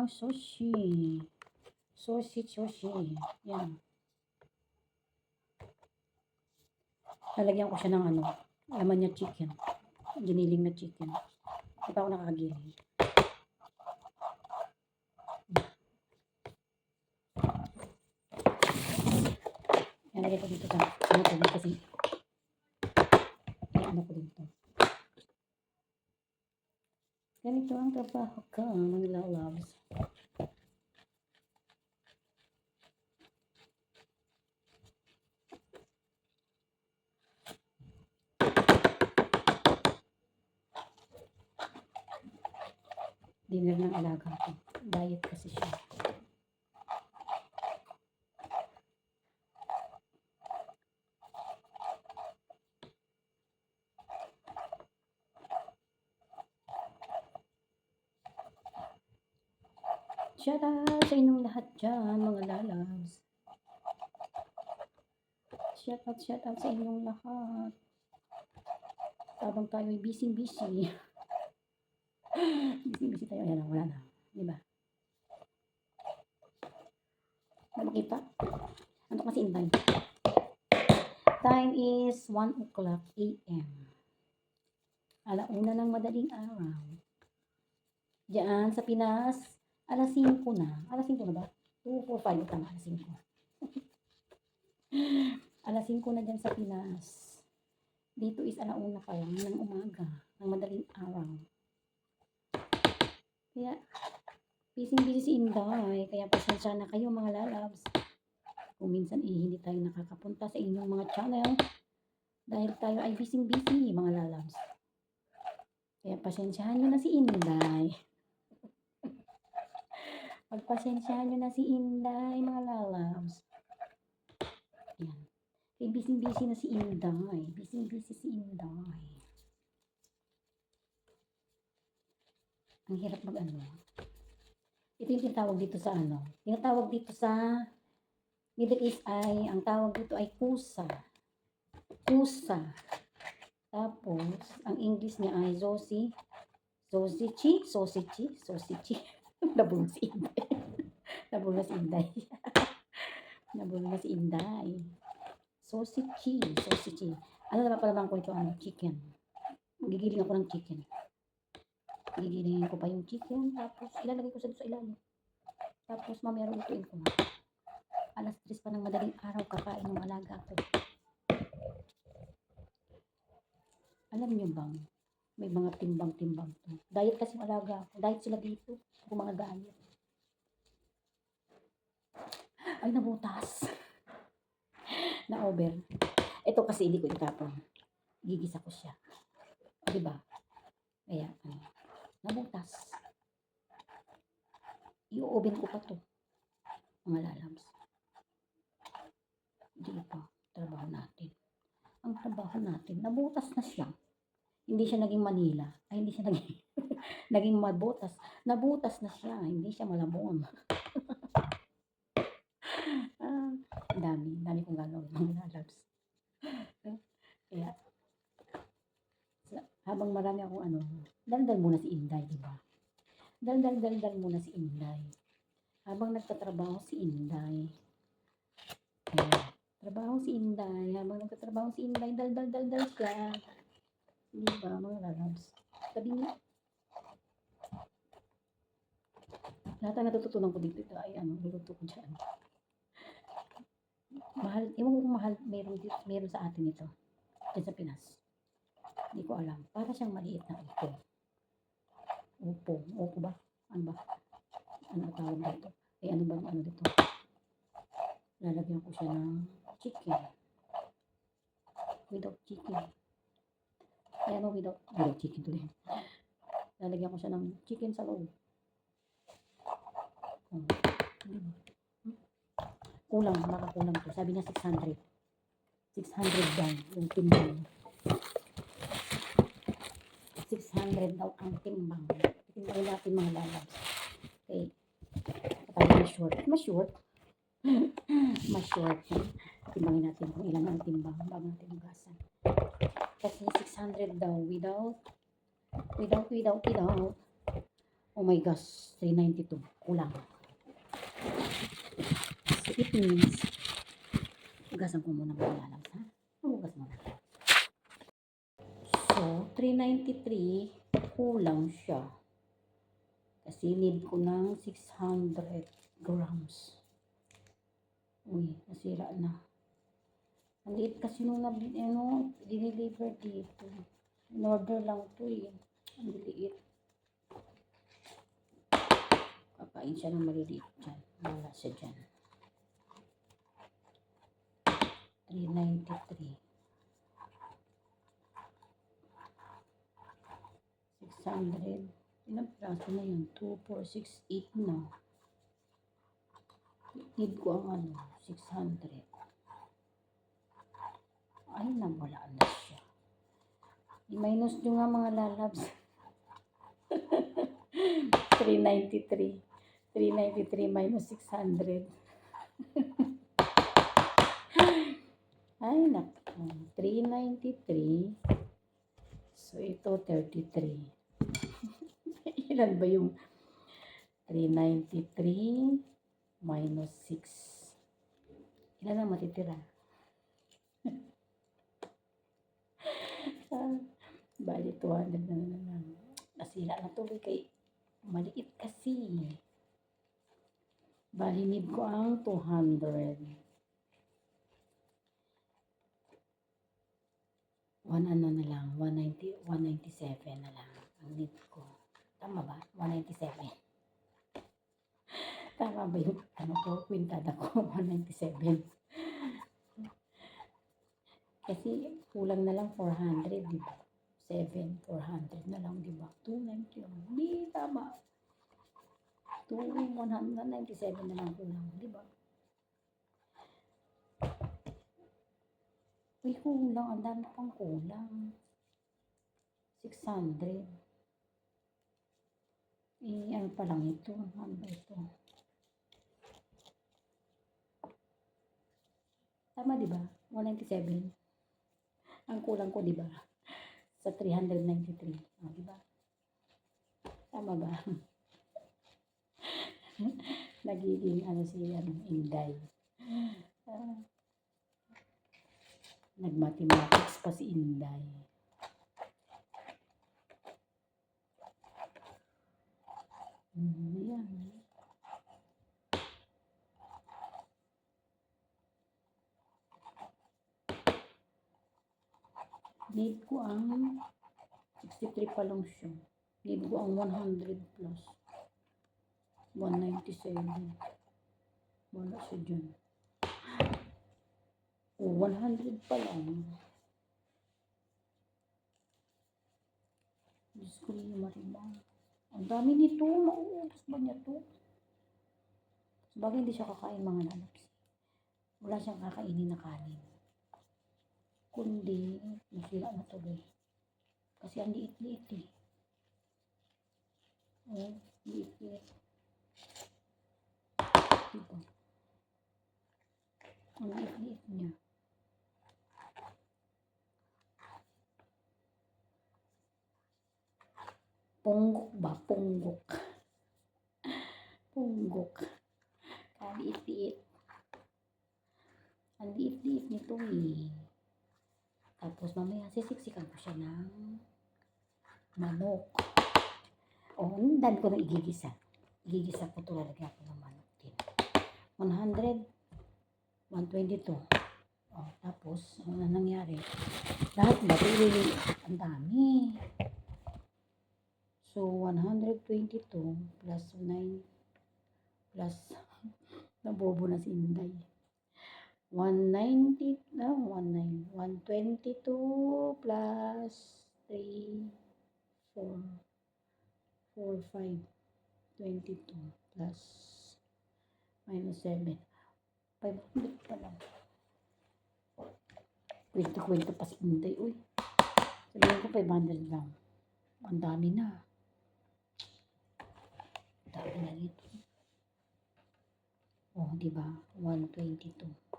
ang sushi. Sushi. Yan. Lalagyan ko siya ng ano, laman niya chicken. Giniling na chicken. Hindi pa ako nakakagiling. Yan, lagay ko dito sa ano ko kasi ano ko dito. Ganito ang trabaho ko, mga lalabs. Dinner ng alaga ko. Diet kasi siya. Shout out sa inyong lahat dyan, mga lalabs. Shout out sa inyong lahat. Habang tayo ay busy. busy tayo. Ayan na, wala na. Diba? Ano makita? Ano kasi in time? Time is 1 o'clock a.m. Alauna ng madaling araw. Diyan sa Pinas, alas 5 na. Alas 5 na ba? 2, 4, 5. Tama, alas 5. Alas 5 na dyan sa Pinas. Dito is alauna pa lang ng umaga, ng madaling araw. Kaya, busy si Inday. Kaya pasensya na kayo mga lalabs. Kung minsan hindi tayo nakakapunta sa inyong mga channel. Dahil tayo ay busy mga lalabs. Kaya pasensyahan nyo na si Inday. Pagpasensyahan nyo na si Inday mga lalabs. Ayan. Kaya busy na si Inday. Busy si Inday. Ang hirap mag-ano. Ito yung tinatawag dito sa ano. Tinatawag dito sa Middle East ay, ang tawag dito ay kusa. Kusa. Tapos, ang English niya ay Sausage. Nabulong si Inday. Nabulong si Inday. Sausage. Ano naman pala bang ko ito? Ano? Chicken. Gigiling ako ng chicken. Gigilingin ko pa yung chicken. Tapos, ilalagay ko sa ilalim. Tapos, mamaya lutuin ko. Alas 3 pa ng madaling araw kakain ng alaga ko. Alam niyo bang, may mga timbang-timbang to. Diet kasi alaga ko. Diet sila dito. Kung mga diet. Ay, nabutas. Na-over. Ito kasi hindi ko itapon. Gigisa ko siya. Diba? Kaya, nabutas. I-oven ko pa to. Mga lalabs. Dito, trabaho natin. Ang trabaho natin, nabutas na siya. Hindi siya naging Manila. Ay, hindi siya naging naging mabutas. Nabutas na siya. Hindi siya malabon. Dami kong gagawin mga lalabs. Kaya, habang marami akong daldal muna si Inday, diba? Daldal muna si Inday. Habang nagtatrabaho si Inday. Kaya, trabaho si Inday. Habang nagtatrabaho si Inday, daldal siya. Diba, mga lalabs? Sabi niya, lahat ang natututunan ko dito ay niluto ko dyan. Mahal, ewan ko kung mahal, meron sa atin ito. Dyan sa Pinas. Hindi ko alam. Para siyang maliit na upo. Upo ba? Ano ba? Ano ba tawag dito? Ano dito? Lalagyan ko siya ng chicken. Without chicken. Without chicken tuloy. Lalagyan ko siya ng chicken sa loob. Kulang, makakulang to. Sabi niya 600. 600 daw yung timbang. 600 daw ang timbang. Timbangin natin mga lalabs. Okay. Kapag ma-short. Timbangin natin kung ilan ang timbang bago natin hugasan. Kasi 600 daw without Oh my gosh, 392. Kulang. So, it means, hugasan ko muna mga lalabs, ha? Hugas muna. So, 393, kulang siya. Kasi need ko ng 600 grams. Uy, nasira na. Ang liit kasi nung dinideliver dito. In-order lang to eh. Ang liit. Kapain siya ng maliliit dyan. Wala siya dyan. 393. 600. Ilang piraso na yun? 2, 4, 6, 8 na. Need ko ang 600. Ay, nawala na siya. I-minus nyo nga mga lalabs. 393. 393 minus 600. Ay, naku. 393. So, ito 33. Ilan ba yung 393 minus 6? Ilan ang matitira? Bali, 200 na lang. Nasira na tuloy kay maliit kasi. Bali, need ko ang 200. 197 na lang ang need ko. Tama ba? 197. Tama ba yung kwintada ko? 197. Kasi kulang na lang 400, di ba? 400 na lang, di ba? 290 lang. Hindi, tama. 197 na lang kulang, di ba? Uy, kulang. Ang dami pang kulang. 600. Ano pa lang ito? Ano ba ito? Tama, di ba? 197. Ang kulang ko, di ba? Sa 393. Di ba? Tama ba? Nagiging siya, Inday. Nag-mathematics pa si Inday. Ayan. Need ko ang 63 pa lang siya. Need ko ang 100 plus. 197. Wala siya dyan. 100 pa lang. Diyos ko rin marimang. Ang dami nito. Mauubos ba niya to? Sabagay hindi siya kakain mga lalabs. Wala siyang kakainin na kanin. Kundi, nasira na tuloy. Kasi ang liit-liit eh. Liit-liit. Diba? Ang liit-liit niya. Punggok ba? Punggok. Punggok. Kaliit-liit. Ang liit-liit nito eh. Tapos mamaya sisiksikan ko siya ng manok. Dan ko na igigisa. Igigisa ko ito, lalagyan ko ng manok din. 100. 122. Tapos, ano na nangyari? Lahat ba? Ang dami. So, 122 plus 9 plus nabobo na si Inday. 190 na 122 plus 3 4 4 5 22 plus minus 7 500 pa lang. Kwento pa si Inday. Uy, sabihin ko 500 lang. Ang dami na. Dami na dito. Diba? 122.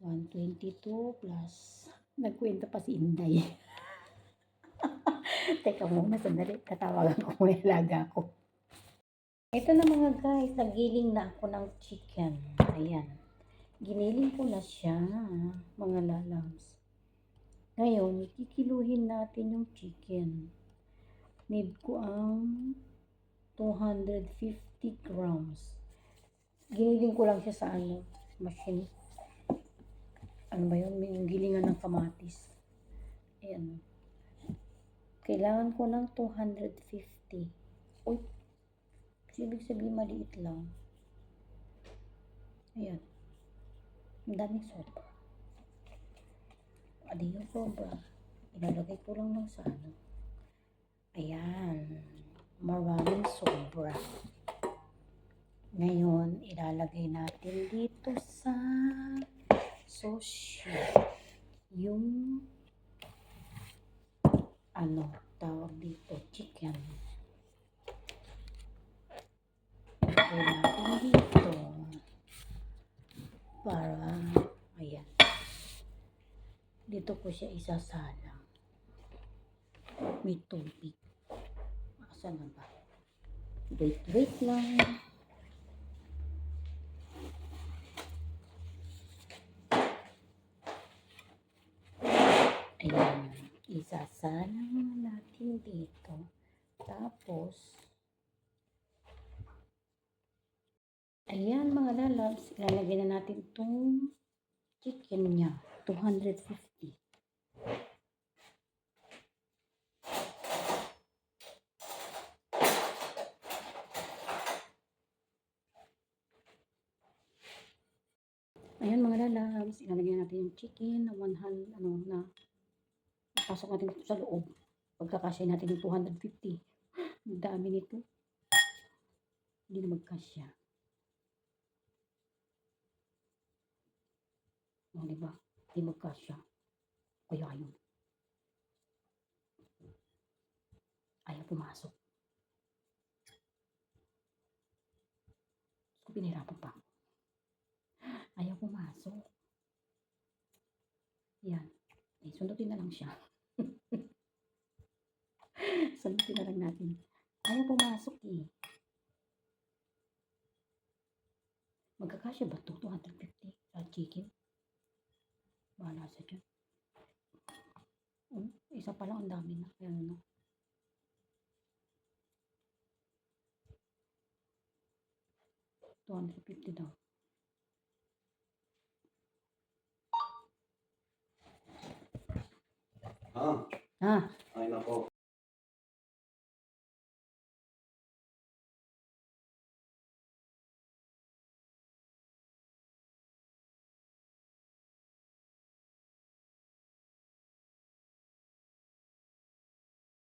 122 plus, nagkwento pa si Inday. Teka muna, sandali. Tatawagan ko muna ilaga ko. Ito na mga guys, nagiling na ako ng chicken. Ayan. Giniling ko na siya, mga lalabs. Ngayon, kikiluhin natin yung chicken. Need ko ang 250 grams. Giniling ko lang siya sa machine. Ano ba yun? Yung gilingan ng kamatis. Ayan. Kailangan ko ng 250. Uy, ibig sabihin maliit lang. Ayan. Ang daming sobra. Adi yung sobra. Ilalagay ko lang sa Ayan. Maraming sobra. Ngayon, ilalagay natin dito sa sushi. Yung tawag dito, chicken. Ilagay natin dito. Para, ayan. Dito ko siya isasalang. May tubig. Asan na ba? Wait lang. Ayan. Isasalang natin dito. Tapos, ayan mga lalabs, ilalagay na natin itong chicken niya. 250. Ayan mga lalabs, ilalagay natin yung chicken na pasok natin dito sa loob. Pagkakasya natin yung 250. Ang dami nito. Hindi na magkasya. O, diba? Hindi magkasya. Kaya yun. Ayaw pumasok. Pinahirapan pa. Ayaw pumasok. Yan. Sundutin na lang siya. Sundutin na lang natin. Ayaw pumasok eh. Magkakasya ba ito? 250 sa chicken? Bahala sa dyan. Isa pa lang, ang dami na. Kaya ano. $250 daw. Ah, Ah, ay nako.